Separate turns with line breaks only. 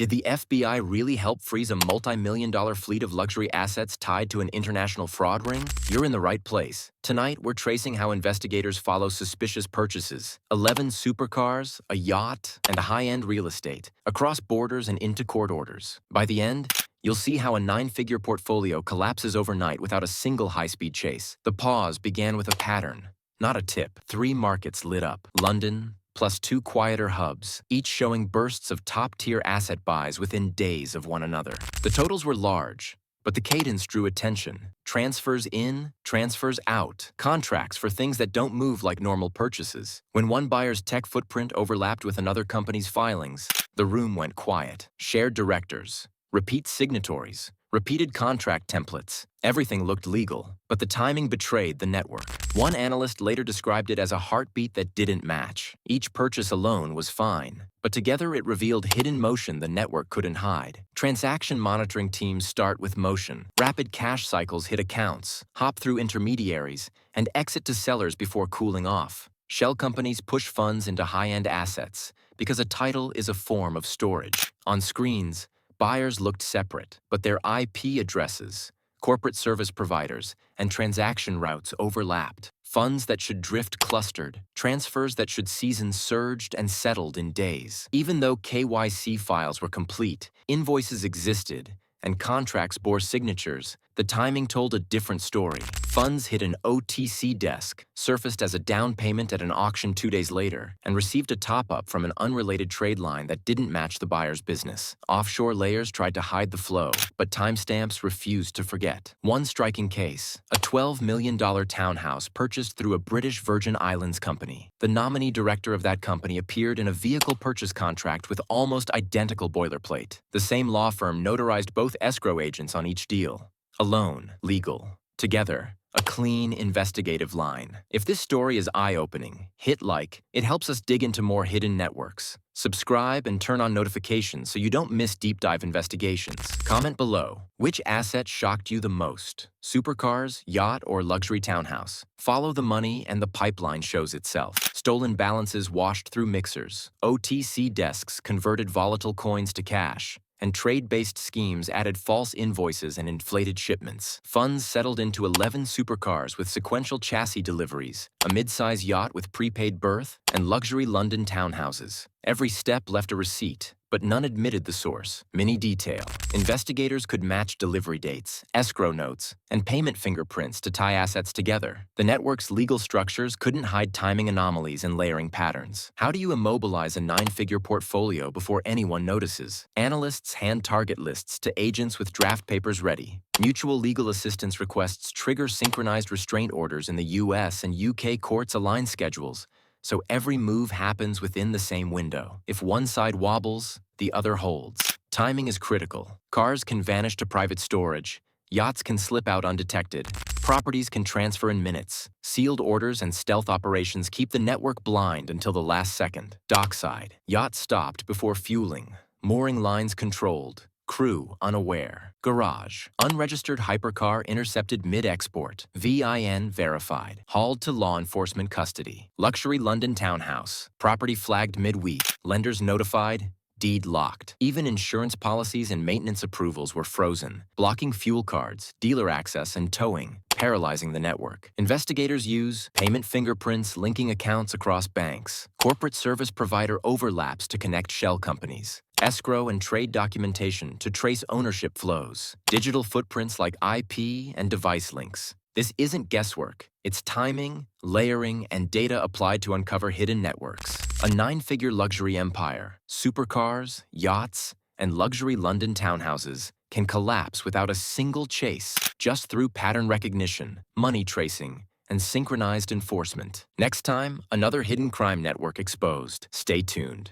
Did the FBI really help freeze a multi-million-dollar fleet of luxury assets tied to an international fraud ring? You're in the right place. Tonight, we're tracing how investigators follow suspicious purchases, 11 supercars, a yacht, and high-end real estate, across borders and into court orders. By the end, you'll see how a nine-figure portfolio collapses overnight without a single high-speed chase. The pause began with a pattern, not a tip. 3 markets lit up: London, plus 2 quieter hubs, each showing bursts of top-tier asset buys within days of one another. The totals were large, but the cadence drew attention. Transfers in, transfers out, contracts for things that don't move like normal purchases. When one buyer's tech footprint overlapped with another company's filings, the room went quiet. Shared directors, repeat signatories, repeated contract templates. Everything looked legal, but the timing betrayed the network. One analyst later described it as a heartbeat that didn't match. Each purchase alone was fine, but together it revealed hidden motion the network couldn't hide. Transaction monitoring teams start with motion. Rapid cash cycles hit accounts, hop through intermediaries, and exit to sellers before cooling off. Shell companies push funds into high-end assets because a title is a form of storage. On screens, buyers looked separate, but their IP addresses, corporate service providers, and transaction routes overlapped. Funds that should drift clustered, transfers that should season surged and settled in days. Even though KYC files were complete, invoices existed, and contracts bore signatures, the timing told a different story. Funds hit an OTC desk, surfaced as a down payment at an auction 2 days later, and received a top-up from an unrelated trade line that didn't match the buyer's business. Offshore layers tried to hide the flow, but timestamps refused to forget. One striking case: a $12 million townhouse purchased through a British Virgin Islands company. The nominee director of that company appeared in a vehicle purchase contract with almost identical boilerplate. The same law firm notarized both escrow agents on each deal. Alone, legal. Together, a clean, investigative line. If this story is eye-opening, hit like. It helps us dig into more hidden networks. Subscribe and turn on notifications so you don't miss deep dive investigations. Comment below. Which asset shocked you the most? Supercars, yacht, or luxury townhouse? Follow the money and the pipeline shows itself. Stolen balances washed through mixers. OTC desks converted volatile coins to cash, and trade-based schemes added false invoices and inflated shipments. Funds settled into 11 supercars with sequential chassis deliveries, a mid-size yacht with prepaid berth, and luxury London townhouses. Every step left a receipt, but none admitted the source. Mini detail: investigators could match delivery dates, escrow notes, and payment fingerprints to tie assets together. The network's legal structures couldn't hide timing anomalies and layering patterns. How do you immobilize a 9-figure portfolio before anyone notices? Analysts hand target lists to agents with draft papers ready. Mutual legal assistance requests trigger synchronized restraint orders in the US and UK courts align schedules, so every move happens within the same window. If one side wobbles, the other holds. Timing is critical. Cars can vanish to private storage. Yachts can slip out undetected. Properties can transfer in minutes. Sealed orders and stealth operations keep the network blind until the last second. Dockside: yacht stopped before fueling. Mooring lines controlled. Crew unaware. Garage: unregistered hypercar intercepted mid-export. VIN verified. Hauled to law enforcement custody. Luxury London townhouse. Property flagged midweek. Lenders notified. Deed locked. Even insurance policies and maintenance approvals were frozen, blocking fuel cards, dealer access, and towing, paralyzing the network. Investigators use payment fingerprints linking accounts across banks, corporate service provider overlaps to connect shell companies, escrow and trade documentation to trace ownership flows, digital footprints like IP and device links. This isn't guesswork. It's timing, layering, and data applied to uncover hidden networks. A 9-figure luxury empire, supercars, yachts, and luxury London townhouses can collapse without a single chase, just through pattern recognition, money tracing, and synchronized enforcement. Next time, another hidden crime network exposed. Stay tuned.